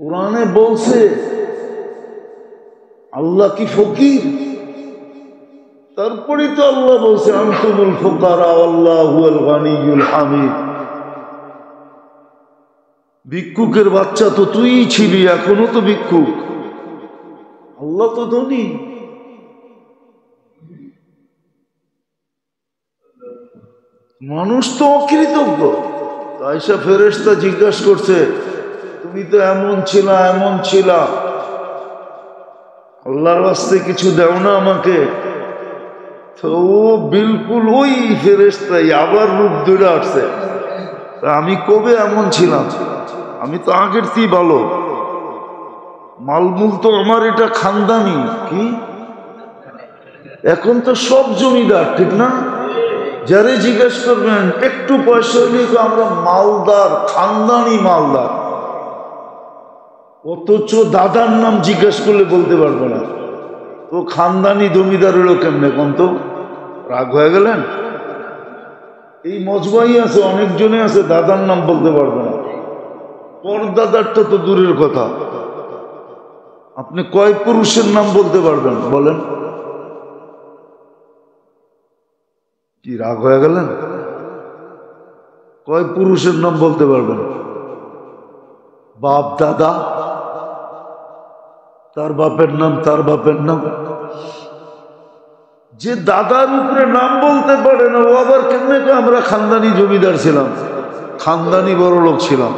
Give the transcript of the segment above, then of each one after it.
কোরআনে বলছে আল্লাহ কি ফকির? তারপরে তো আল্লাহ বলছে আনতুমুল ফুকারা আল্লাহুল গানিয়ুল হামিদ। ভিক্ষুকের বাচ্চা তো তুই ছিলি, এখনো তো ভিক্ষুক, আল্লাহ তো ধনী। মানুষ তো অকৃতজ্ঞ। আয়েশা ফেরেশতা জিজ্ঞাসা করছে তুমি তো এমন ছিলা এমন ছিলা, আল্লাহর রাস্তে কিছু দাও না আমাকে? তো ও বিলকুল ওই ফেরেশতাই আবার রূপ ধরে আসছে। আমি কবে এমন ছিলাম? আমি তো আগের চেয়ে ভালো। মালমূল তো আমার এটা খানদানি। কি এখন তো সব জমিদার, ঠিক না? যারে জিজ্ঞেস করবেন একটু পয়সা হলে তো আমরা মালদার, খানদানি মালদার। অথচ দাদার নাম জিজ্ঞেস করলে বলতে পারবো না। তো খানদানি জমিদার হলো কেমনে? কোন তো রাগ হয়ে গেলেন? এই মজবাই আছে, অনেকজনে আছে দাদার নাম বলতে পারবে না। পরদাদারটা তো দূরের কথা, আপনি কয় পুরুষের নাম বলতে পারবেন বলেন? কি রাগ হয়ে গেলেন? কয় পুরুষের নাম বলতে পারবেন? বাপ দাদা, তার বাপের নাম, তার বাপের নাম। যে দাদার উপরে নাম বলতে পারে না, ও আবার কেমনে আমরা খানদানি জমিদার ছিলাম, খানদানি বড় লোক ছিলাম।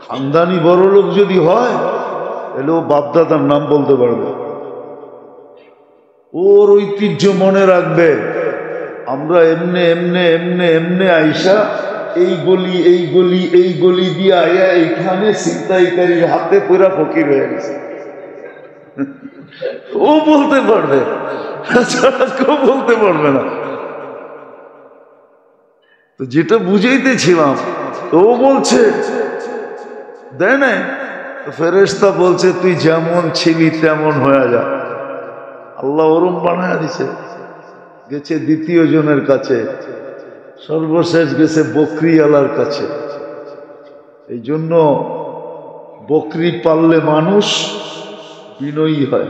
খানদানি বড় লোক যদি হয় তাহলে ও বাপ দাদার নাম বলতে পারবে। ওর ঐতিহ্য মনে রাখবে। আমরা এমনে এমনে এমনে এমনে আইসা এই গলি এই গলি এই গলি দিয়ে আয়া এইখানে ছিনতাইকারীর হাতে পুরা ফকির হয়ে গেছে। ও বলতে পারবে, কেউ বলতে পারবে না। তো যেটা বুঝাইতেছিলাম, তো ও বলছে দেয় না। ফেরেশতা বলছে তুই যেমন ছিলি তেমন হয়ে যা। আল্লাহ ওরম বানায় দিছে। গেছে দ্বিতীয় জনের কাছে, সর্বশেষ গেছে বকরিওয়ালার কাছে। এই জন্য বকরি পাললে মানুষ বিনয়ী হয়।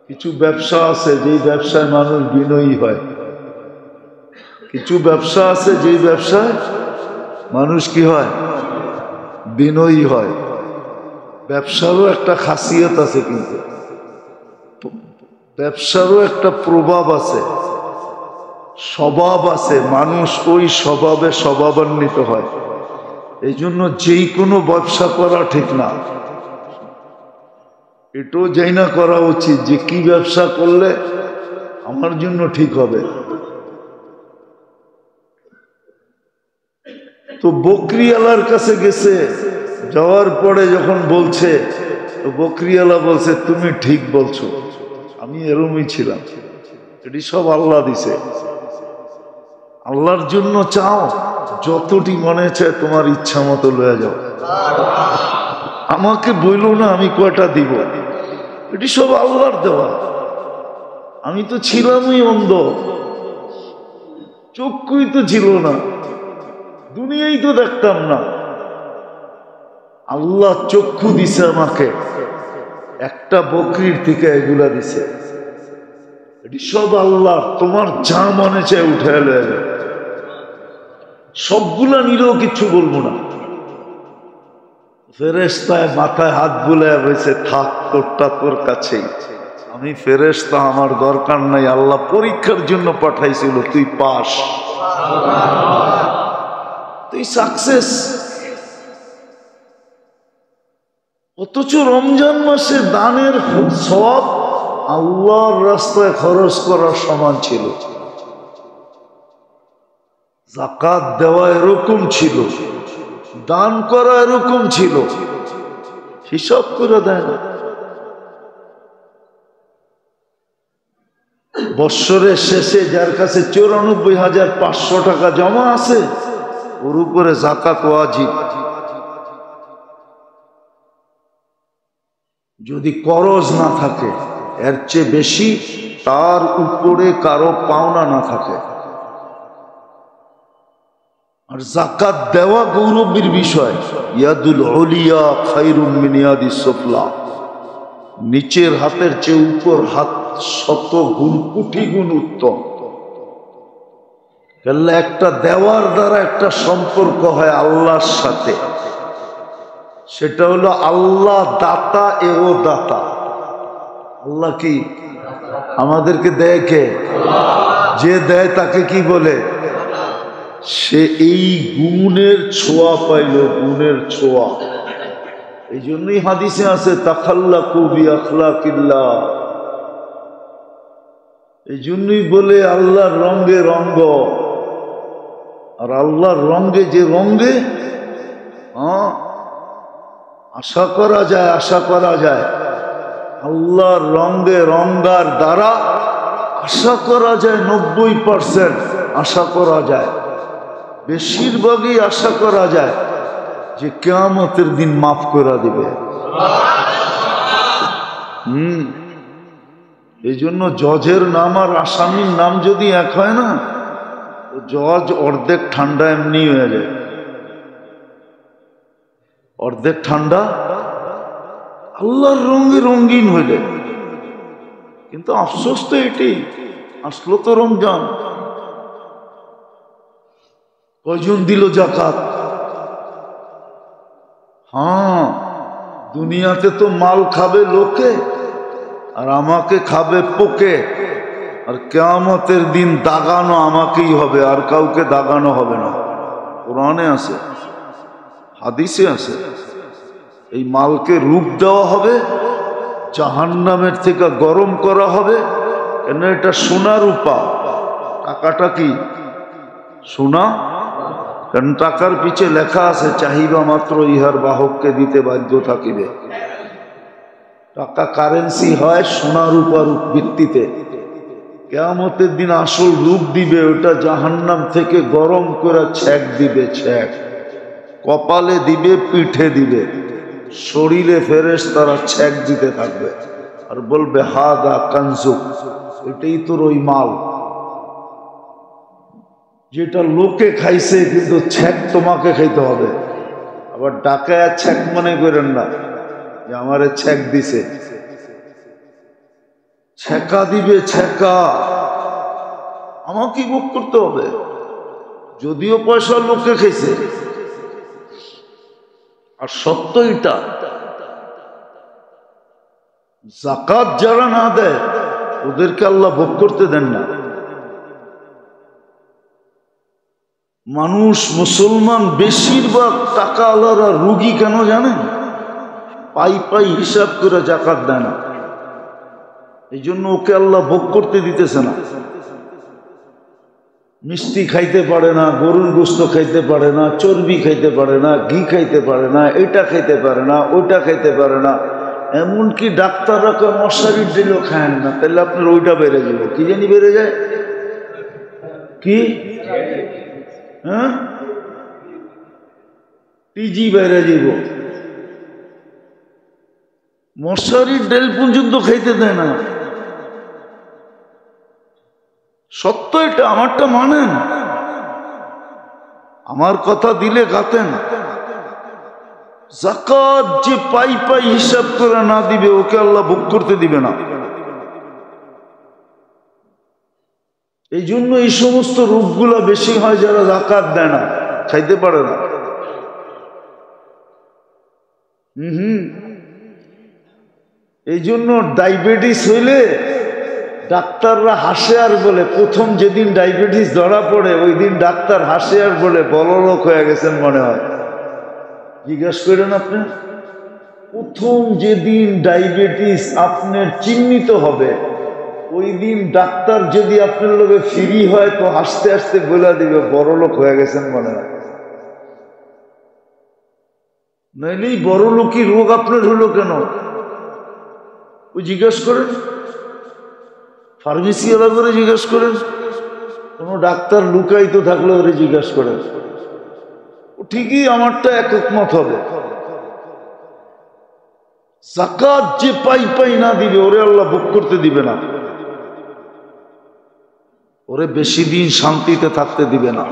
কিছু ব্যবসা আছে যেই ব্যবসায় মানুষ বিনয়ী হয়, কিছু ব্যবসা আছে যেই ব্যবসায় মানুষ কি হয়? বিনয়ী হয়। ব্যবসারও একটা খাসিয়ত আছে, কিন্তু ব্যবসারও একটা প্রভাব আছে, স্বভাব আছে। মানুষ ওই স্বভাবে স্বভাবান্বিত হয়। এই জন্য যেই কোনো ব্যবসা করা ঠিক না। এটাও যাই না করা উচিত যে কি ব্যবসা করলে আমার জন্য ঠিক হবে। তো বকরিওয়ালার কাছে গেছে, যাওয়ার পরে যখন বলছে, তো বকরিওয়ালা বলছে তুমি ঠিক বলছো, আমি এরমই ছিলাম, এটি সব আল্লাহ দিছে। আল্লাহর জন্য চাও, যতটি মনে চায় তোমার ইচ্ছা মতো লয়ে যাও, আমাকে বইলো না আমি কয়টা দিব, এটি সব আল্লাহর দেওয়া। আমি তো ছিলামই অন্ধ, চক্ষুই তো ছিল না, দুনিয়াই তো দেখতাম না। আল্লাহ চক্ষু দিছে আমাকে, একটা বকরির থেকে এগুলা দিছে, এটি সব আল্লাহ। তোমার যা মনে চায় উঠে এলো, সবগুলা নিলেও কিছু বলবো না। ফেরেশতায় মাথায় হাত বুলায় বলছে থাক, তোরটা তোর কাছেই। আমি ফেরেশতা, আমার দরকার নাই, আল্লাহ পরীক্ষার জন্য পাঠাইছিল, তুই পাস, তুই সাকসেস। অথচ রমজান মাসে দানের সব আল্লাহর রাস্তায় খরচ করার সমান ছিল। যাকাত দেওয়া এরকম ছিল, দান করা এরকম ছিল, হিসাব করে দেয় না। বৎসরের শেষে যার কাছে 94,500 টাকা জমা আছে, ওর উপরে যাকাত ওয়াজিব। যদি করজ না থাকে, এর চেয়ে বেশি তার উপরে কারো পাওনা না থাকে, আর যাকাত দেওয়া গৌরবের বিষয়। ইয়াদুল উলিয়া খায়রুম মিন ইয়াদিস সুফলা, নিচের হাতের চেয়ে উপর হাত 100 গুণ কোটি গুণ উত্তম। তাহলে একটা দেওয়ার দ্বারা একটা সম্পর্ক হয় আল্লাহর সাথে, সেটা হলো আল্লাহ দাতা এও দাতা। আল্লাহ কি আমাদেরকে দেয়? কে? যে দেয় তাকে কি বলে? সে এই গুণের ছোঁয়া পাইল, গুণের ছোঁয়া। এই জন্যই হাদিসে আছে তাখাল্লাকু বিআখলাকিল্লাহ। এই জন্যই বলে আল্লাহর রঙে রঙ্গ। আর আল্লাহর রঙে যে রঙে আশা করা যায়, আশা করা যায়। আল্লাহর রঙে রঙ্গার দ্বারা আশা করা যায় 90% আশা করা যায়, বেশিরভাগই আশা করা যায় যে কিয়ামতের দিন মাফ করে দিবে। এই জন্য জজের নাম আর আসামির নাম যদি এক হয় না, জজ অর্ধেক ঠান্ডা এমনি হয়ে যায়, অর্ধেক ঠান্ডা আল্লাহর রঙে রঙিন হইলে। কিন্তু আফসোস তো এটি, আসলো তো রমজান, কয়জন দিল যাকাত? দুনিয়াতে তো মাল খাবে লোকে আর আমাকে খাবে পোকে, আর কিয়ামতের দিন দাগানো আমাকেই হবে, আর কাউকে দাগানো হবে না। কোরআনে আছে, হাদিসে আছে। এই মালকে রূপ দেওয়া হবে, জাহান্নামের থেকে গরম করা হবে। কেন? এটা সোনা রূপা। টাকাটা কি সোনা? কারণ টাকার পিছে লেখা আছে চাহিবা মাত্র ইহার বাহককে দিতে বাধ্য থাকিবে। টাকা কারেন্সি হয় সোনা রূপার ভিত্তিতে। কিয়ামতের দিন আসল রূপ দিবে, ওটা জাহান্নাম থেকে গরম করে ছ্যাক দিবে, ছ্যাক কপালে দিবে, পিঠে দিবে, শরীরে ফেরেশতারা ছ্যাক দিতে থাকবে আর বলবে হাদা কানজুক, এটাই তোর ওই মাল যেটা লোকে খাইছে, কিন্তু ছ্যাক তোমাকে খাইতে হবে। আবার ডাকায় ছ্যাক মনে করেন না যে আমারে ছ্যাক দিছে, ছ্যাকা দিবে, ছ্যাকা আমাকে ভোগ করতে হবে, যদিও পয়সা লোকে খাইছে। আর সত্য এটা, যাকাত যারা না দেয় ওদেরকে আল্লাহ ভোগ করতে দেন না। মানুষ মুসলমান বেশিরভাগ টাকা আলারা রুগী কেন জানেন? পাই পাই হিসাব করে যাকাত দেয় না। এই জন্য ওকে আল্লাহ ভোগ করতে দিতেছে না। মিষ্টি খাইতে পারে না, গরুর গোস্ত খাইতে পারে না, চর্বি খাইতে পারে না, ঘি খাইতে পারে না, এটা খাইতে পারে না, ওইটা খাইতে পারে না। এমনকি ডাক্তাররা মশারির দিলেও খায়েন না, তাহলে আপনার ওইটা বেড়ে যাবে। কি জানি বেড়ে যায় কি? হ্যাঁ, টিজি বেড়ে যাব। মশারির ডেল পর্যন্ত খাইতে দেয় না। সত্য এটা, আমারটা মানেন। আমার কথা দিলে গাতেন। যাকাত যে পাই পাই হিসাব করে না দিবে, ওকে আল্লাহ ভোগ করতে দিবে না। এই জন্য এই সমস্ত রোগগুলা বেশি হয় যারা যাকাত দেয় না, খাইতে পারে না। এই জন্য ডায়াবেটিস হইলে ডাক্তাররা হাসে আর বলে, প্রথম যেদিন ডায়াবেটিস ধরা পড়ে ওই দিন ডাক্তার হাসে আর বলে বড়লোক হয়ে গেছেন মনে হয়। জিজ্ঞাসা করেন আপনি, প্রথম যেদিন ডায়াবেটিস আপনার চিহ্নিত হবে ওই দিন ডাক্তার যদি আপনার লোকে ফ্রি হয় তো হাসতে হাসতে বলে দিবে বড়লোক হয়ে গেছেন মনে হয়। নাইলেই বড়লোকই রোগ আপনার হলো কেন ওই জিজ্ঞাসা করেন। ফার্মেসি আলাদা করে জিজ্ঞাসা করেন, কোন ডাক্তার লুকাইতে থাকলে ওরে জিজ্ঞাসা করেন। ঠিকই আমারটা একক মত হবে। যাকাত যে পাই পাই না দিবে ওরে আল্লাহ ভোগ করতে দিবে না, ওরে বেশি দিন শান্তিতে থাকতে দিবে না।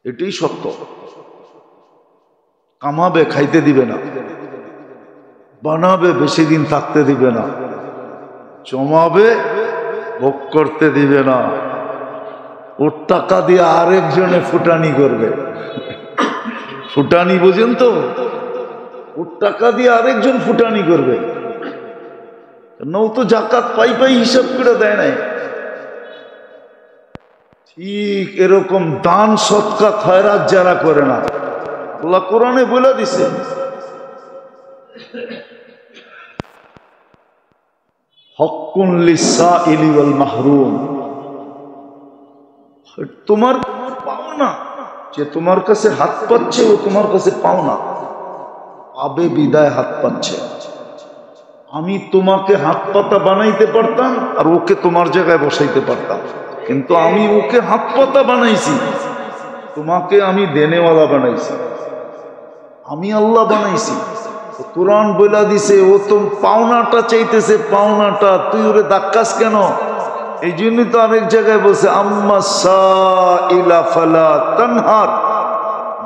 এটাই সত্য। কামাবে, খাইতে দিবে না, বানাবে, বেশি দিন থাকতে দিবে না, জমাবে, ভোগ করতে দিবে না, ওর টাকা দিয়ে আরেকজনে ফুটানি করবে। ফুটানি বোঝেন তো? ওর টাকা দিয়ে আরেকজন ফুটানি করবে। ও তো জাকাত পাই পাই হিসাব করে দেয় নাই। ঠিক এরকম দান সৎকা খয়রাত যারা করে না, আল্লাহ কোরআনে বলে দিছে, হক্কুন লিসাইলি ওয়াল মাহরুম, তোমার পাওনা, যে তোমার কাছে হাত পাচ্ছে ও তোমার কাছে পাওনা, পাবে বিদায় হাত পাচ্ছে। আমি তোমাকে হাত পাতা বানাইতে পারতাম আর ওকে তোমার জায়গায় বসাইতে পারতাম, কিন্তু আমি ওকে হাত পাতা বানাইছি, তোমাকে আমি দেনেওয়ালা বানাইছি, আমি আল্লাহ বানাইছি। কোরআন বইলা দিছে, ও তো পাওনাটা চাইতেছে, পাওনাটা, তুই ওরে ধাক্কাস কেন? এই জন্যই তো আরেক জায়গায় বলছে, আম্মা সাইলা ফালা তানহার,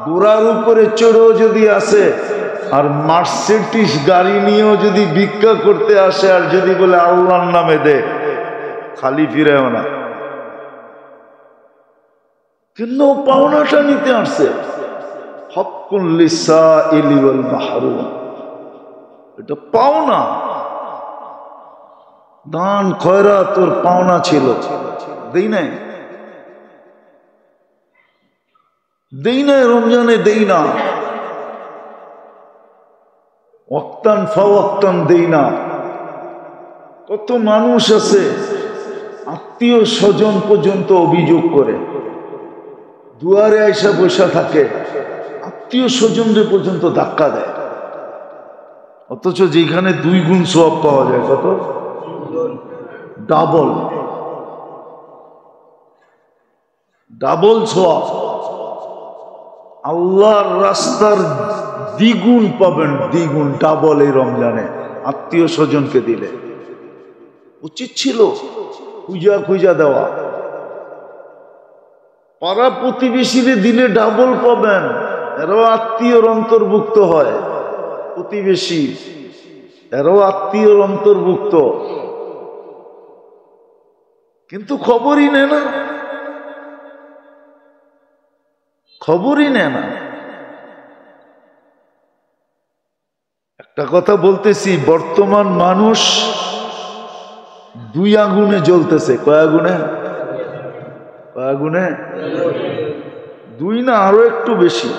ঘোড়ার উপরে চড়েও যদি আসে আর মার্সিডিজ গাড়ি নিয়েও যদি ভিক্ষা করতে আসে আর যদি বলে আল্লাহর নামে দে, খালি ফিরেও না, কিন্তু পাওনাটা নিতে আসছে। হক্কুন লিসাইলি ওয়াল মাহরুম, এটা পাওনা। দান খয়রাত তোর পাওনা ছিল, দেই নাই, দেই নাই, রমজানে দেই না, ওয়াক্তান ফাওয়াক্তান দেই না। কত মানুষ আছে আত্মীয় স্বজন পর্যন্ত অভিযোগ করে, দুয়ারে আইসা বসা থাকে, আত্মীয় স্বজনদের পর্যন্ত ধাক্কা দেয়, অথচ যেখানে 2 গুণ সওয়াব পাওয়া যায়, কত ডাবল, ডাবল সওয়াব, আল্লাহর রাস্তার দ্বিগুণ পাবেন, দ্বিগুণ, ডাবল এই রমজানে আত্মীয় স্বজনকে দিলে। উচিত ছিল খুঁজা খুঁজা দেওয়া, পাড়া প্রতিবেশীরে দিলে ডাবল পাবেন, এরাও আত্মীয়র অন্তর্ভুক্ত হয়, প্রতিবেশী এরাও আত্মীয়র অন্তর্ভুক্ত, কিন্তু খবরই নেয় না, খবরই নেয় না। একটা কথা বলতেছি, বর্তমান মানুষ 2 আগুনে জ্বলতেছে। কয় আগুনে? কয় আগুনে? 2 না, আরো একটু বেশি।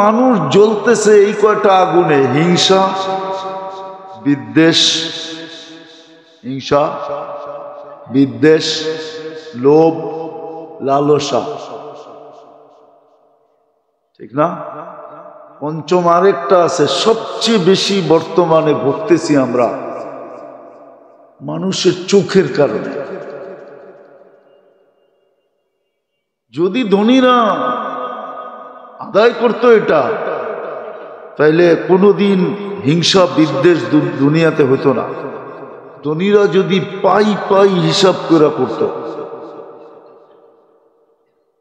মানুষ জ্বলতেছে এই কয়টা আগুনে: হিংসা, বিদ্বেষ, হিংসা, বিদ্বেষ, লোভ, লালসা, ঠিক না? পঞ্চম আরেকটা আছে, সবচেয়ে বেশি বর্তমানে ভুগতেছি আমরা, মানুষের চোখের কারণে। যদি ধনীরা আদায় করতো এটা, তাইলে কোনোদিন হিংসা বিদ্বেষ দুনিয়াতে হতো না। ধনীরা যদি পাই পাই হিসাব করে করত,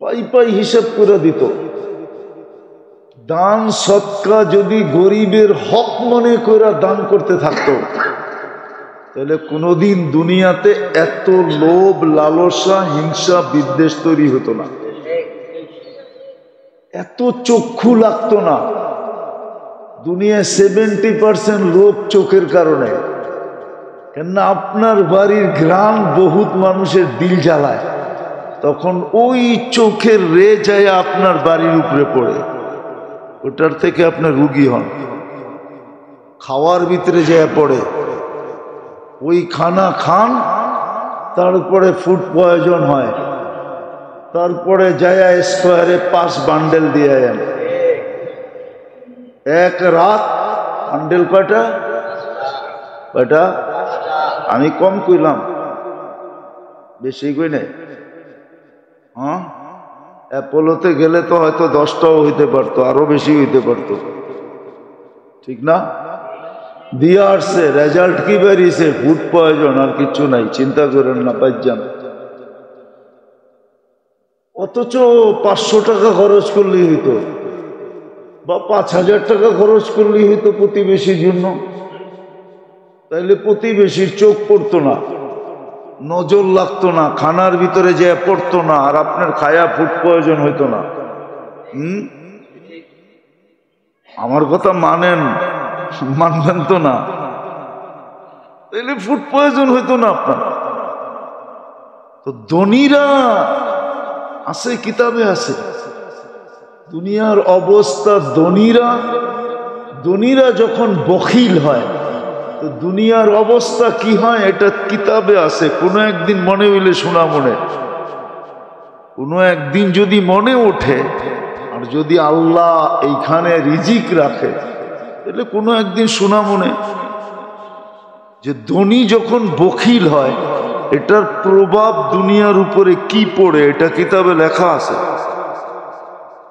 পাই পাই হিসাব করে দিত, দান সৎকা যদি গরিবের হক মনে করে দান করতে থাকতো, তাহলে কোনোদিন দুনিয়াতে এত লোভ, লালসা, হিংসা, বিদ্বেষ তৈরি হতো না, এত চক্ষু লাগতো না। দুনিয়ায় 70% রোগ চোখের কারণে। কেননা আপনার বাড়ির ঘ্রাণ বহুত মানুষের দিল জ্বালায়, তখন ওই চোখের রে যায় আপনার বাড়ির উপরে পড়ে, ওটার থেকে আপনার রুগী হন। খাওয়ার ভিতরে যায় পড়ে, ওই খানা খান, তারপরে ফুড পয়জন হয়, তারপরে যায় স্কোয়ারে 5 বান্ডেল দিয়ে যান। এক রাত বান্ডেল কয়টা? কয়টা? আমি কম কইলাম, বেশি কই নাই। হ্যাঁ, অ্যাপোলোতে গেলে তো হয়তো 10টাও হইতে পারতো, আরো বেশি হইতে পারতো, ঠিক না? দিয়ে আসছে, রেজাল্ট কি বেরিয়েছে? ফুড পয়জন, আর কিছু নাই, চিন্তা করেন না, পাইজান। অথচ 500 টাকা খরচ করলেই হইতো বা 5000 টাকা খরচ করলেই হইতো প্রতিবেশীর জন্য, তাইলে প্রতিবেশীর চোখ পড়তো না, নজর লাগতো না, খানার ভিতরে যে পড়তো না, আর আপনার খায়া ফুড প্রয়োজন হইতো না। আমার কথা মানবেন তো না? তাইলে ফুড প্রয়োজন হইতো না আপনার। তো ধনীরা আছে, কিতাবে আছে দুনিয়ার অবস্থা। ধনীরা যখন বখিল হয় তো দুনিয়ার অবস্থা কি হয় এটা কিতাবে আছে। কোনো একদিন মনে হইলে শোনা মনে, কোনো একদিন যদি মনে ওঠে, আর যদি আল্লাহ এইখানে রিজিক রাখে তাহলে কোনো একদিন শোনা মনে যে ধনী যখন বখিল হয় এটার প্রভাব দুনিয়ার উপরে কি পড়ে, এটা কিতাবে লেখা আছে।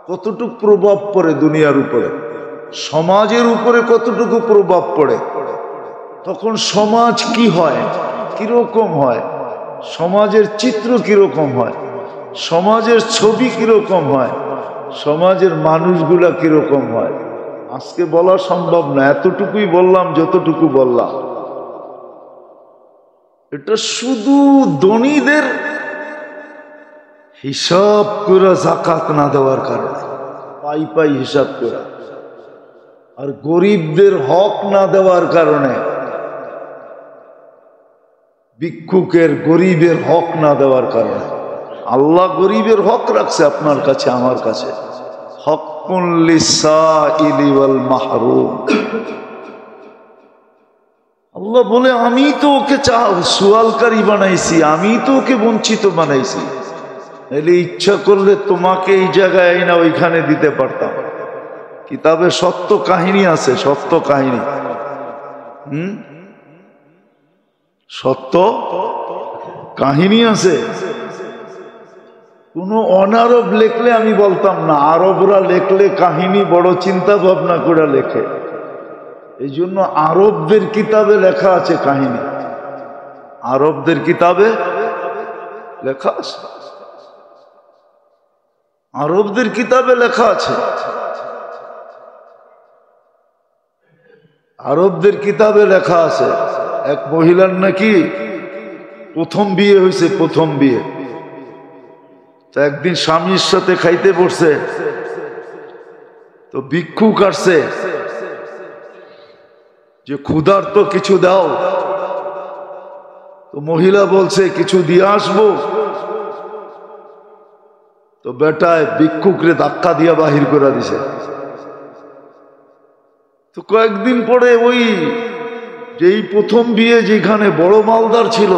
কতটুকু প্রভাব পড়ে দুনিয়ার উপরে, সমাজের উপরে কতটুকু প্রভাব পড়ে, তখন সমাজ কি হয়, কিরকম হয়, সমাজের চিত্র কিরকম হয়, সমাজের ছবি কিরকম হয়, সমাজের মানুষগুলা কিরকম হয়, আজকে বলা সম্ভব না। এতটুকুই বললাম যতটুকু বললাম। এটা শুধু ধনীদের হিসাব করে যাকাত না দেওয়ার কারণে, পাই হিসাব করে, আর গরিবদের হক না দেওয়ার কারণে, ভিক্ষুকের গরিবের হক না দেওয়ার কারণে। আল্লাহ গরিবের হক রাখছে আপনার কাছে, আমার কাছে। হক্কুন লিসাইলি ওয়াল মাহরুম। আল্লাহ বলে আমি তো ওকে সুয়ালকারী বানাইছি, আমি তো ওকে বঞ্চিত বানাইছি। এলে ইচ্ছা করলে তোমাকে এই জায়গায় না ওইখানে দিতে পারতাম। কিতাবে সত্য কাহিনী আছে, সত্য কাহিনী। সত্য কাহিনী আছে। কোন অনারব লেখলে আমি বলতাম না, আরবরা লেখলে কাহিনী বড় চিন্তা ভাবনা করে লেখে। এই জন্য আরবদের কিতাবে লেখা আছে কাহিনী, আরবদের কিতাবে লেখা আছে, আরবদের কিতাবে লেখা আছে। আরবদের কিতাবে লেখা আছে এক মহিলার নাকি প্রথম বিয়ে হয়েছে, প্রথম বিয়ে। তো একদিন স্বামীর সাথে খাইতে বসছে, তো ভিক্ষুক আসছে যে ক্ষুধার্ত কিছু দাও। তো মহিলা বলছে কিছু দিয়ে আসবো। তো বেটায় ভিক্ষুকরে ধাক্কা দিয়া বাহির করে দিছে। তো কয়েকদিন পরে ওই যেই প্রথম বিয়ে যেখানে বড় মালদার ছিল,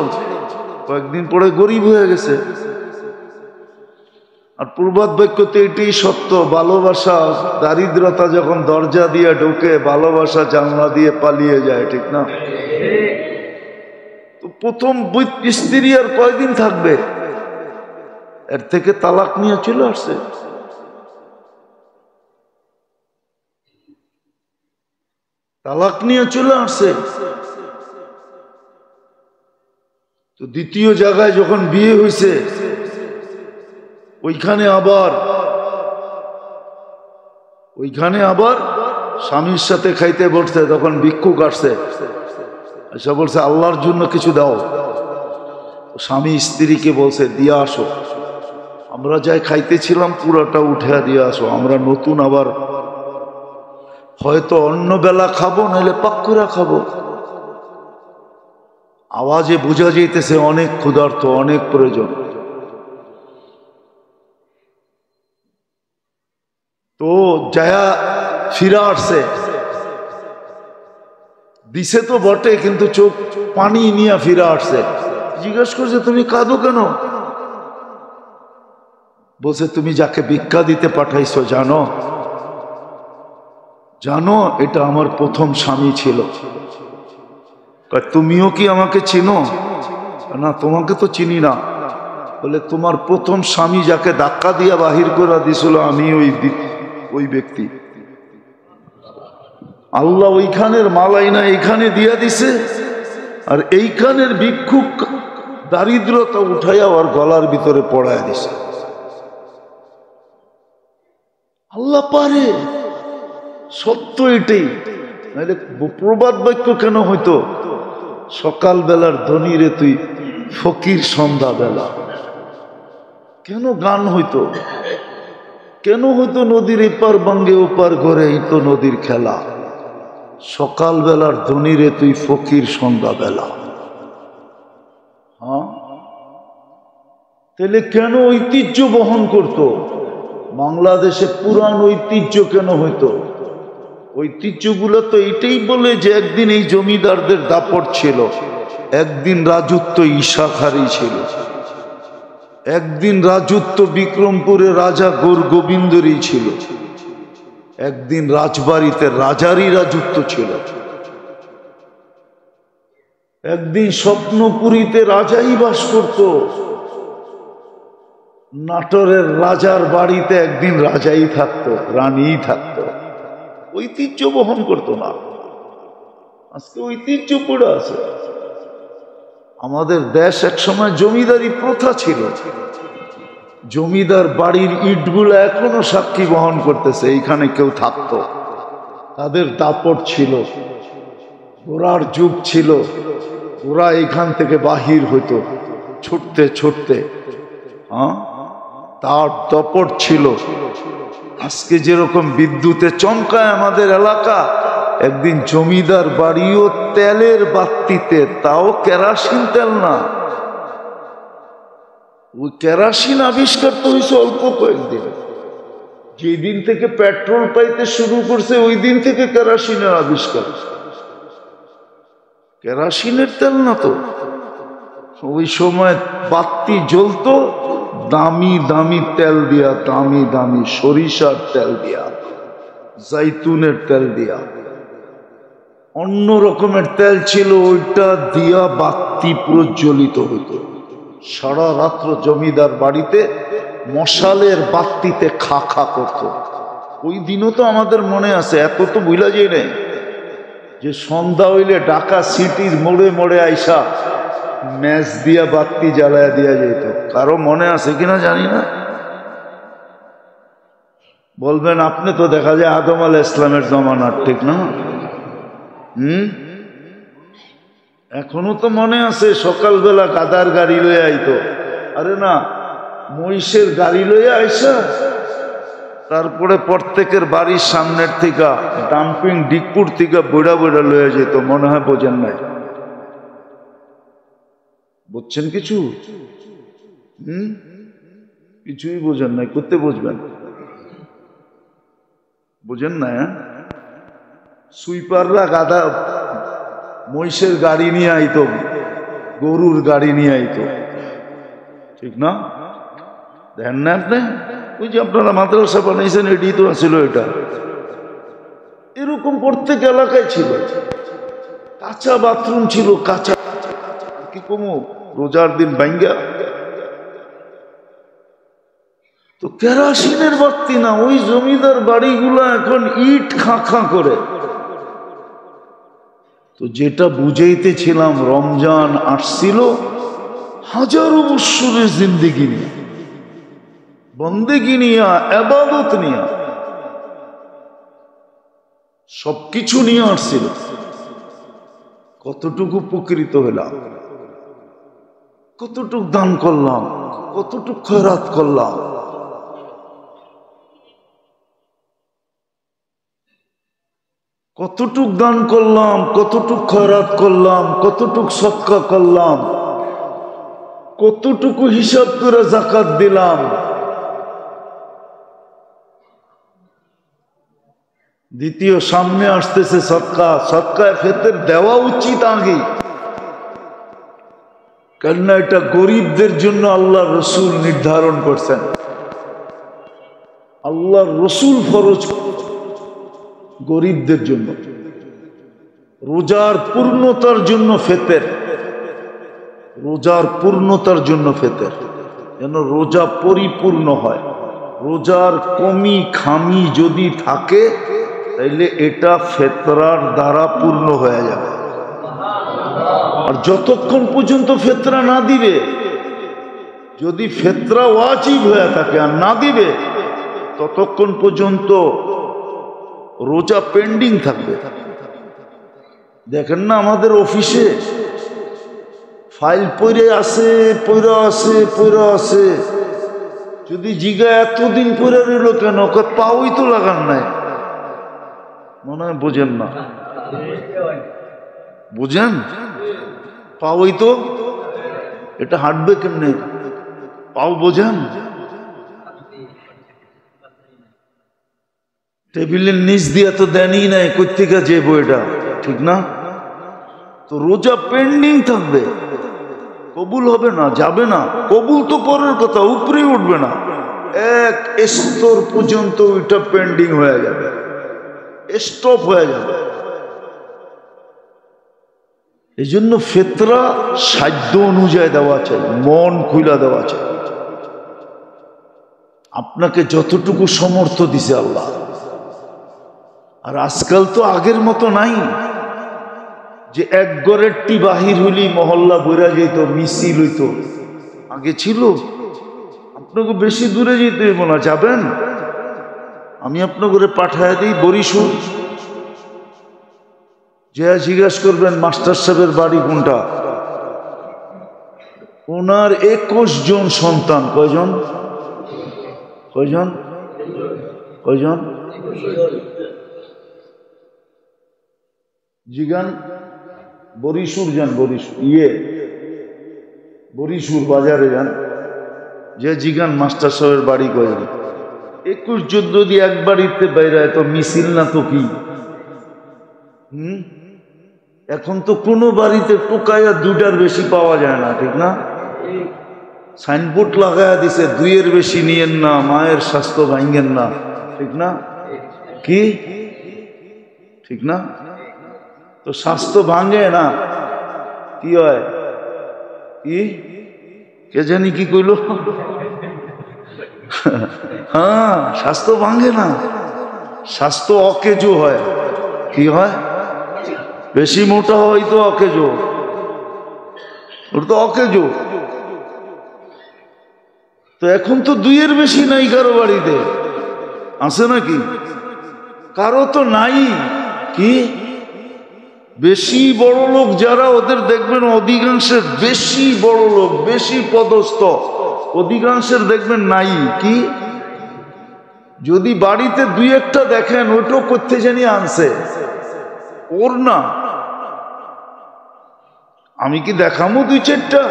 কয়েকদিন পরে গরিব হয়ে গেছে। আর প্রবাদ বাক্যতে এটাই সত্য, ভালোবাসা দারিদ্রতা যখন দরজা দিয়ে ঢোকে, ভালোবাসা জানলা দিয়ে পালিয়ে যায়, ঠিক না? তো প্রথম স্ত্রী আর কয়দিন থাকবে, এর থেকে তালাক নিয়ে চলে আসছে। তালাক নিয়ে চলে আসছে। তো দ্বিতীয় জায়গায় যখন বিয়ে হয়েছে, ওইখানে আবার স্বামীর সাথে খাইতে বসছে। তখন ভিক্ষুক আসছে, এসে বলছে আল্লাহর জন্য কিছু দাও। স্বামী স্ত্রীকে বলছে দিয়ে আসো, আমরা যাই খাইতেছিলাম পুরাটা উঠে দিয়ে আসো, আমরা নতুন আবার হয়তো অন্য বেলা খাবো, নাহলে পাক্কুরা খাবো। আওয়াজে বোঝা যাইতেছে অনেক ক্ষুধার্ত, অনেক প্রয়োজন। তো যায়া ফিরা আসছে, দিছে তো বটে, কিন্তু চোখ পানি নিয়ে ফিরা আসছে। জিজ্ঞাসা করছে তুমি কাঁদো কেন? বলছে তুমি যাকে ভিক্ষা দিতে পাঠাইছো জানো? জানো এটা আমার প্রথম স্বামী ছিল। তুমিও কি আমাকে চিনো? না, তোমাকে তো চিনি না। বলে তোমার প্রথম স্বামী যাকে ধাক্কা দিয়া বাহির করে দিছিল আমি ওই ব্যক্তি। আল্লাহ ওইখানের মালাইনা এইখানে দিয়া দিছে, আর এইখানের ভিক্ষুক দারিদ্রতা উঠাইয়া ওর গলার ভিতরে পড়ায় দিছে। আল্লাহ পারে, সত্য এটাই। নাহলে প্রবাদ বাক্য কেন হইতো? সকাল বেলার ধনী রে তুই ফকির সন্ধ্যা বেলা, কেন গান হইতো? কেন হইতো নদীর এপার বাঙ্গে ওপার ঘরে, এই তো নদীর খেলা। সকাল বেলার ধনী রে তুই ফকির সন্ধ্যা বেলা। হ্যাঁ, তাহলে কেন ঐতিহ্য বহন করত? বাংলাদেশে পুরান ঐতিহ্য কেন হইতো? ঐতিহ্যগুলো তো এইটাই বলে যে একদিন এই জমিদারদের দাপট ছিল, একদিন রাজত্ব ঈশাখারী ছিল, একদিন রাজত্ব বিক্রমপুরে রাজা গোবিন্দরই ছিল, একদিন রাজবাড়িতে রাজারই রাজত্ব ছিল, একদিন স্বপ্নপুরীতে রাজাই বাস করত, নাটোরের রাজার বাড়িতে একদিন রাজাই থাকতো, রানীই থাকতো। ঐতিহ্য বহন করতো না। আজকে ঐতিহ্য পড়ে আছে। আমাদের দেশ একসময় জমিদারি প্রথা ছিল, জমিদার বাড়ির ইটগুলো এখনো সাক্ষী বহন করতেছে, এইখানে কেউ থাকতো, তাদের দাপট ছিল, ঘোড়ার যুগ ছিল, ওরা এখান থেকে বাহির হইতো ছুটতে ছুটতে। তার দাপট ছিল। আজকে যেরকম বিদ্যুতে চমকায় আমাদের এলাকা, একদিন জমিদার বাড়িও তেলের বাতিতে, তাও কেরাসিন তেল না, ওই কেরাসিন আবিষ্কার তো হয়েছে অল্প কয়েকদিন। যেদিন থেকে পেট্রোল পাইতে শুরু করছে ওই দিন থেকে কেরাসিনের আবিষ্কার। কেরাসিনের তেল না তো, ওই সময় বাতি জ্বলতো দামি দামি তেল দিয়া, দামি দামি সরিষার তেল দিয়া, জাইতুনের তেল দিয়া, অন্য রকমের তেল ছিল, ওইটা দিয়া বাতি প্রজ্বলিত হইত। সারা রাত্র জমিদার বাড়িতে মশালের বাতিতে খা খা করত। ওই দিনও তো আমাদের মনে আছে, এত তো ভুলা যায় না, যে সন্ধ্যা হইলে ঢাকা সিটির মোড়ে মোড়ে আইসা ম্যাচ দিয়া বাতি জ্বালায়া দিয়া যেত। কারো মনে আছে কিনা জানি না, বলবেন। আপনি তো দেখা যায় আদম আলাইহিস ইসলামের জমানার, ঠিক না? এখনো তো মনে আছে, সকালবেলা গাদার গাড়ি লইয়া আইতো। আরে না, মহিষের গাড়ি লইয়া আইসা তারপরে প্রত্যেকের বাড়ির সামনের থেকে ডাম্পিং ডিগপুর থেকে বইড়া বইড়া লইয়া যেত। মনে হয় বোঝেন নাই? বুঝছেন কিছু? কিছুই বোঝেন নাই, করতে বুঝবেন? বুঝেন না? সুইপাররা গাদা মহিষের গাড়ি নিয়ে আইতো, গরুর গাড়ি নিয়ে আইতো, ঠিক না? দেখেন না আপনি? ওই যে আপনারা মাদ্রাসা বানাইছেন, এটি তো ছিল। এটা এরকম প্রত্যেক এলাকায় ছিল। কাঁচা বাথরুম ছিল, কাঁচা, কি কমু রোজার দিন ভাঙ্গা। তো কেরাসিনের বাতি না, ওই জমিদার বাড়িগুলো এখন ইট খাঁ করে। তো যেটা বুঝাইতেছিলাম, রমজান আসছিল হাজারো বৎসরের জিন্দেগি নিয়ে, বন্দেগি নিয়া, ইবাদত নিয়া, সবকিছু নিয়ে আসছিল। কতটুকু উপকৃত হলাম, কতটুক দান করলাম, কতটুক খয়রাত করলাম। কতটুক দান করলাম, কতটুক খয়রাত করলাম, কতটুক সদকা করলাম, কতটুকু হিসাব করে যাকাত দিলাম। দ্বিতীয় সামনে আসতেছে সদকা। সদকায় ফিতর দেওয়া উচিত আগে, কেননা এটা গরিবদের জন্য আল্লাহর রসুল নির্ধারণ করছেন। আল্লাহর রসুল ফরজ গরিবদের জন্য, রোজার পূর্ণতার জন্য ফিতর, রোজার পূর্ণতার জন্য ফিতর, যেন রোজা পরিপূর্ণ হয়। রোজার কমি খামি যদি থাকে তাইলে এটা ফিতরার দ্বারা পূর্ণ হয়ে যাবে। আর যতক্ষণ পর্যন্ত ফিতরা না দিবে, যদি ফিতরা ওয়াজিব হয়ে থাকে আর না দিবে, ততক্ষণ পর্যন্ত রোজা পেন্ডিং থাকবে। দেখেন না আমাদের অফিসে ফাইল পড়ে আছে, যদি জিগা এতদিন পরে রইল কেন, পাওই তো লাগান নাই, মনে হয় বোঝেন না, বুঝেন? পাওই তো, এটা হাঁটবে কেমনে? পাও বোঝেন? টেবিলের নিচ দিয়ে তো দেনই নাই, কোথেকে যে বইটা, ঠিক না? তো রোজা পেন্ডিং থাকবে, কবুল হবে না, যাবে না। কবুল তো পরের কথা, উপরে উঠবে না, এক স্তর পর্যন্ত ওইটা পেন্ডিং হয়ে যাবে, স্টপ হয়ে যাবে। এই জন্য ফিতরা সাধ্য অনুযায়ী দেওয়া চাই, মন খুলা দেওয়া চাই। আপনাকে যতটুকু সমর্থ দিছে আল্লাহ। আর আজকাল তো আগের মতো নাই যে এক গড়ের টি বাহির হইলি মহল্লা বইরা যেত, মিছিল হইতো। আগে ছিল। আপনাকে বেশি দূরে যেতে হইব না, যাবেন, আমি আপনাকে পাঠায় দিই বরিশাল, যে জিজ্ঞাসা করবেন মাস্টার সাহেবের বাড়ি কোনটা, ওনার 21 জন সন্তান। কয়জন? জিগান বরিশাল যান, বরিশাল বাজারে যান, যে জিগান মাস্টার সাহেবের বাড়ি কয়জন। 21 জন যদি এক বাড়িতে বাইরে তো মিছিল না তো কি? এখন তো কোনো বাড়িতে টোকাইয়া 2টার বেশি পাওয়া যায় না, ঠিক না? সাইনবোর্ড লাগাইয়া দিছে 2-এর বেশি নিয়েন না, মায়ের স্বাস্থ্য ভাঙ্গেন না, ঠিক না? কি ঠিক না? তো স্বাস্থ্য ভাঙে না, কি হয়? কি কে জানি কি কইল? হ্যাঁ, স্বাস্থ্য ভাঙে না, স্বাস্থ্য অকেজো হয়। কি হয়? বেশি মোটা হয় তো অকেজো, ওটা তো অকেজো। তো এখন তো 2-এর বেশি নাই কারো বাড়িতে, আছে নাকি? কারো তো নাই। কি বেশি বড় লোক যারা, ওদের দেখবেন অধিকাংশের, বেশি বড় লোক, বেশি পদস্থ, অধিকাংশের দেখবেন নাই। কি যদি বাড়িতে 2-একটা দেখেন, ওইটাও করতে জানি আনছে, ওর না। আমি কি দেখামো 2-4টা?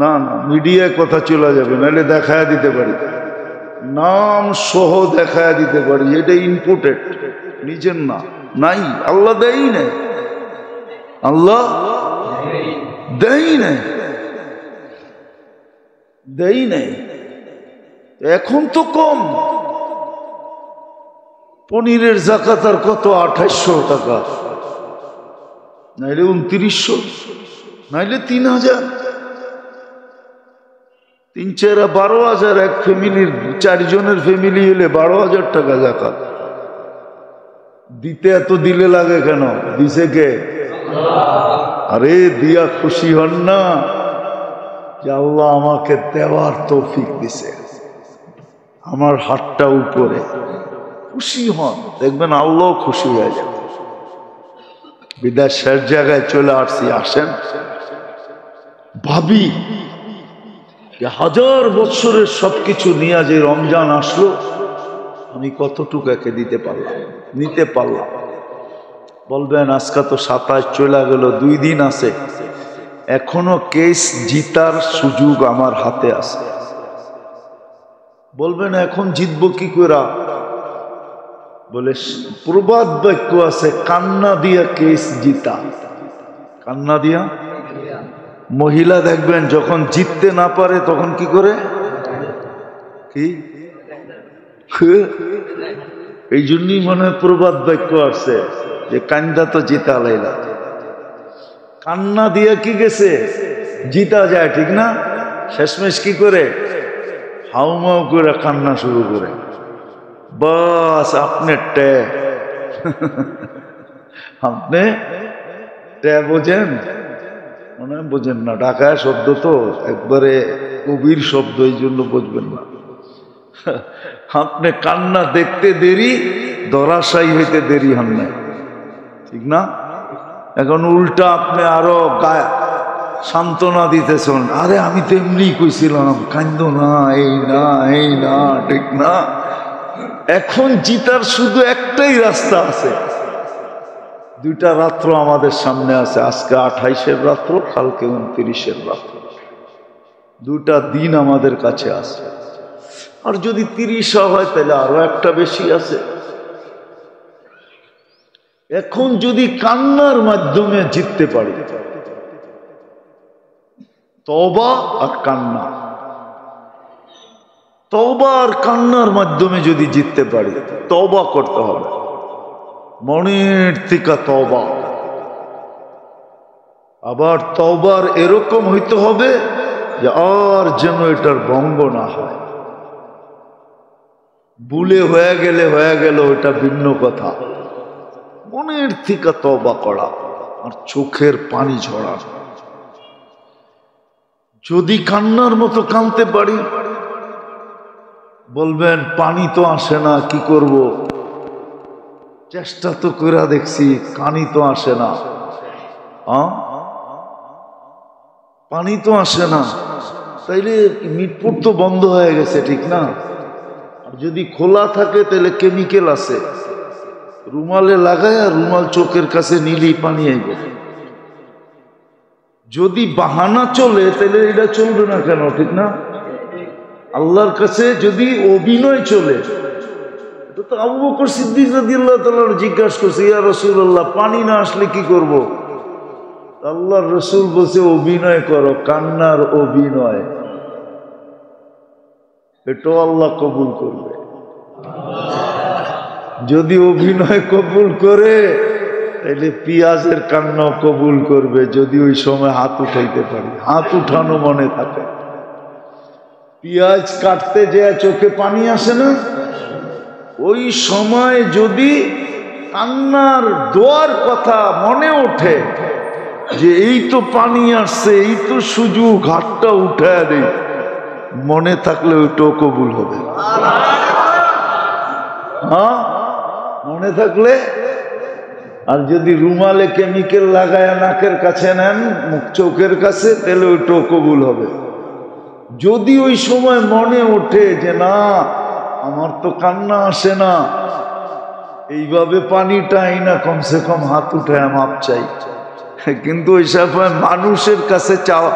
না না, মিডিয়ায় কথা চলে যাবে, নাহলে দেখায় দিতে পারি, নাম সহ দেখায় দিতে পারি, এটা ইম্পোর্টেড, নিজের না। নাই, আল্লাহ দেই নাই, আল্লাহ দেই নাই। এখন তো কম। পনিরের জাকাত আর কত? 2800 টাকা, নাইলে 2900, নাইলে 3000, 3-4 12,000। এক ফ্যামিলির 4 জনের ফ্যামিলি হলে 12,000 টাকা জাকাত দিতে। এত দিলে লাগে কেন? দিছে কে? আরে দিয়া খুশি হন না যে আল্লাহ আমাকে দেওয়ার তৌফিক দিছে, আমার হাতটা উপরে, খুশি হন, দেখবেন আল্লাহ খুশি হয়ে যাবে। বিদেশের জায়গায় চলে আসছি, আসেন ভাবি 1000 বছরের সবকিছু নিয়ে যে রমজান আসলো, আমি কতটুকু একে নিতে পারলাম। বলবেন আজকে তো 27 চলে গেল, 2 দিন আছে, এখনো কেস জিতার সুযোগ আমার হাতে আছে। বলবেন এখন জিতবো কি করে? বলে প্রবাদ বাক্য আছে, কান্না দিয়া কেস জিতা। কান্না দিয়া। মহিলা দেখবেন যখন জিততে না পারে তখন কি করে? কি এই জন্যই মনে হয় প্রবাদ বাক্য আছে যে কান্দা তো জিতা লাইলা। কান্না দিয়া কি গেছে? জিতা যায়, ঠিক না? শেষমেশ কি করে? হাউমাউ করে কান্না শুরু করে। বাস আপনি আপনি বোঝেন? মনে হয় বোঝেন না, ঢাকায় শব্দ তো একবারে কবির শব্দ, এই জন্য বুঝবেন না। আপনি কান্না দেখতে দেরি, ধরাশায়ী হইতে দেরি হন নাই, ঠিক না? এখন উল্টা আপনি আরো গায়ে সান্ত্বনা দিতেছেন, আরে আমি তো এমনি কইছিলাম কান্দো না, এই না এই না, ঠিক না? এখন জিতার শুধু একটাই রাস্তা আছে, দুইটা রাত্র আমাদের সামনে আছে, আজকে 28-এর রাত্র, কালকে 29-এর রাত্র, দুটা দিন আমাদের কাছে আছে। আর যদি 30 হয় তাহলে আরো একটা বেশি আছে। এখন যদি কান্নার মাধ্যমে জিততে পারি, তওবা আর কান্না, তওবা আর কান্নার মাধ্যমে যদি জিততে পারি, তওবা করতে হবে, মনের থেকে তওবা। আবার তওবার এরকম হইতে হবে যে আর যেন এটার ভঙ্গ না হয়। ভুলে হয়ে গেল ওটা ভিন্ন কথা, মনের থেকে তওবা করা আর চোখের পানি ঝরা। যদি কান্নার মতো কাঁদতে পারি, বলবেন পানি তো আসে না, কি করব? চেষ্টা তো করে দেখছি, পানি তো আসে না। পানি তো আসে না, তাইলে মিটপুর তো বন্ধ হয়ে গেছে, ঠিক না? আর যদি খোলা থাকে তাহলে কেমিক্যাল আছে, রুমালে লাগায় আর রুমাল চোখের কাছে নিলেই পানি আইবে। যদি বাহানা চলে তাহলে এটা চলবে না কেন, ঠিক না? আল্লাহর কাছে যদি অভিনয় চলে, এটা তো আবু বকর সিদ্দিক রাদিয়াল্লাহু তাআলা জিজ্ঞাসা করছে, ইয়া রাসূলুল্লাহ পানি না আসলে কি করব? আল্লাহর রাসূল বলছে অভিনয় করো, কান্নার অভিনয়, এটাও আল্লাহ কবুল করবে। যদি অভিনয় কবুল করে তাহলে পেঁয়াজের কান্না কবুল করবে, যদি ওই সময় হাত উঠাইতে পারি। হাত উঠানো মনে থাকে, পেঁয়াজ কাটতে যে চোখে পানি আসে না, ওই সময় যদি কান্নার দোয়ার কথা মনে ওঠে যে এই তো পানি আসছে, এই তো সুযোগ, হাতটা উঠায় দেই, মনে থাকলে ওইটাও কবুল হবে। হ্যাঁ, মনে থাকলে। আর যদি রুমালে কেমিক্যাল লাগায় নাকের কাছে নেন, মুখ চোখের কাছে, তাহলে ওইটাও কবুল হবে। যদি ওই সময় মনে ওঠে যে না আমার তো কান্না আসে না, এইভাবে পানিটা আইনা কমসে কম হাত উঠায় মাপ চাই, কিন্তু ওই সময় মানুষের কাছে চাওয়া,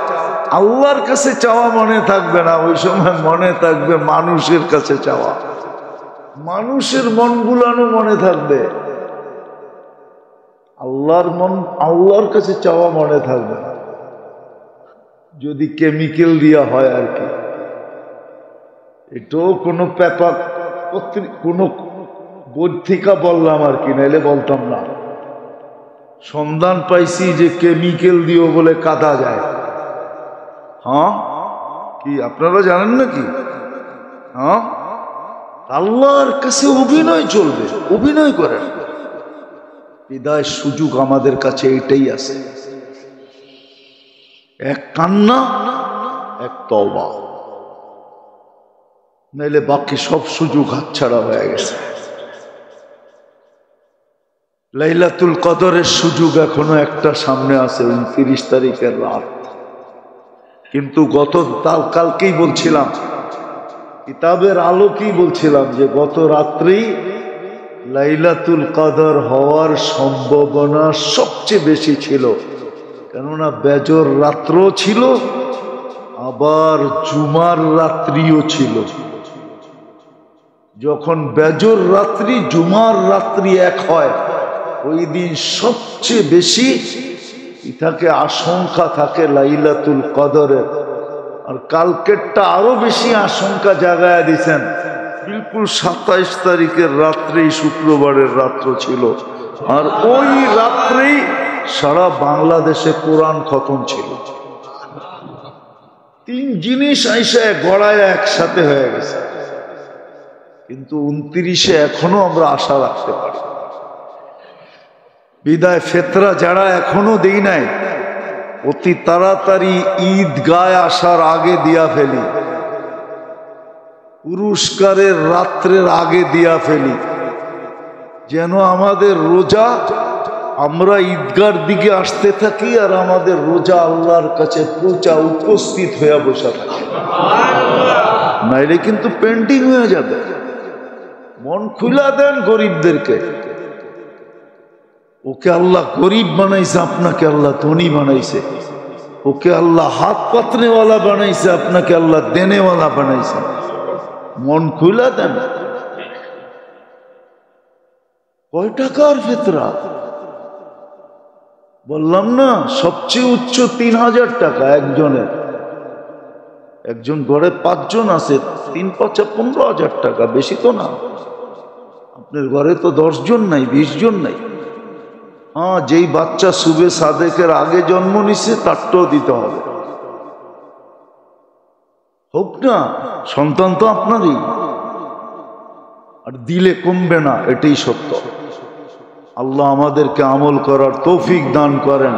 আল্লাহর কাছে চাওয়া মনে থাকবে না, ওই সময় মনে থাকবে মানুষের কাছে চাওয়া, মানুষের মন গুলানো মনে থাকবে, আল্লাহর কাছে চাওয়া মনে থাকবে না। যদি কেমিক্যাল দিয়া হয় আর কি, এটাও কোনো পেপার কোনো বই থেকে বললাম আর কি, নাইলে বলতাম না। সন্ধান পাইছি যে কেমিক্যাল দিয়েও বলে কাঁদা যায়। হ্যাঁ, কি আপনারা জানেন নাকি? হ্যাঁ, আল্লাহর কাছে অভিনয় চলবে, অভিনয় করেন। বিদায় সুযোগ আমাদের কাছে এটাই আছে, এক কান্না, এক তওবা, নাইলে বাকি সব সুযোগ হাতছাড়া হয়ে গেছে। লাইলাতুল কদরের সুযোগ এখনো একটা সামনে আছে, 29 তারিখের রাত। কিন্তু কালকেই বলছিলাম, কিতাবের আলোকেই বলছিলাম যে গত রাত্রি লাইলাতুল কদর হওয়ার সম্ভাবনা সবচেয়ে বেশি ছিল, কেননা বেজর রাত্র ছিল, আবার জুমার রাত্রিও ছিল। যখন বেজর রাত্রি জুমার রাত্রি এক হয়, ওই দিন সবচেয়ে বেশি থাকে আশঙ্কা থাকে লাইলাতুল কদরের। আর কালকেরটা আরো বেশি আশঙ্কা জাগায়া দিছেন, বিলকুল 27 তারিখের রাত্রেই শুক্রবারের রাত্র ছিল, আর ওই রাত্রেই সারা বাংলাদেশে কোরআন খতম ছিল। তিন জিনিস আইসা গড়ায় একসাথে হয়ে গেছে, কিন্তু 29-এ এখনো আমরা আশা রাখতে পারি। বিদায় ফেতরা যারা এখনো দেই নাই, অতি তাড়াতাড়ি ঈদ গায়ে আসার আগে দিয়া ফেলি। পুরস্কারের রাত্রের আগে দিয়া ফেলি, যেন আমাদের রোজা আমরা ঈদগার দিকে আসতে থাকি আর আমাদের রোজা আল্লাহর কাছে পৌঁছা উপস্থিত হয়ে বসে থাকে, নাইলে কিন্তু পেন্টিং হয়ে যাবে। মন খুলা দেন গরিবদেরকে। ওকে আল্লাহ গরিব বানাইছে, আপনাকে আল্লাহ ধনী বানাইছে। ওকে আল্লাহ হাত পাতনেওয়ালা বানাইছে, আপনাকে আল্লাহ দেনেওয়ালা বানাইছে। মন খুলা দেন। কয় টাকার ফিতরা? বললাম না, সবচেয়ে উচ্চ 3000 টাকা একজনের। একজন ঘরে 5 জন আছে, 3 5 15,000 টাকা, বেশি তো না। আপনার ঘরে তো 10 জন নাই, 20 জন নাই। হ্যাঁ, যেই বাচ্চা সুবে সাদেকের আগে জন্ম নিছে তারটাও দিতে হবে। হোক না, সন্তান তো আপনারই, আর দিলে কমবে না, এটাই সত্য। আল্লাহ আমাদেরকে আমল করার তৌফিক দান করেন।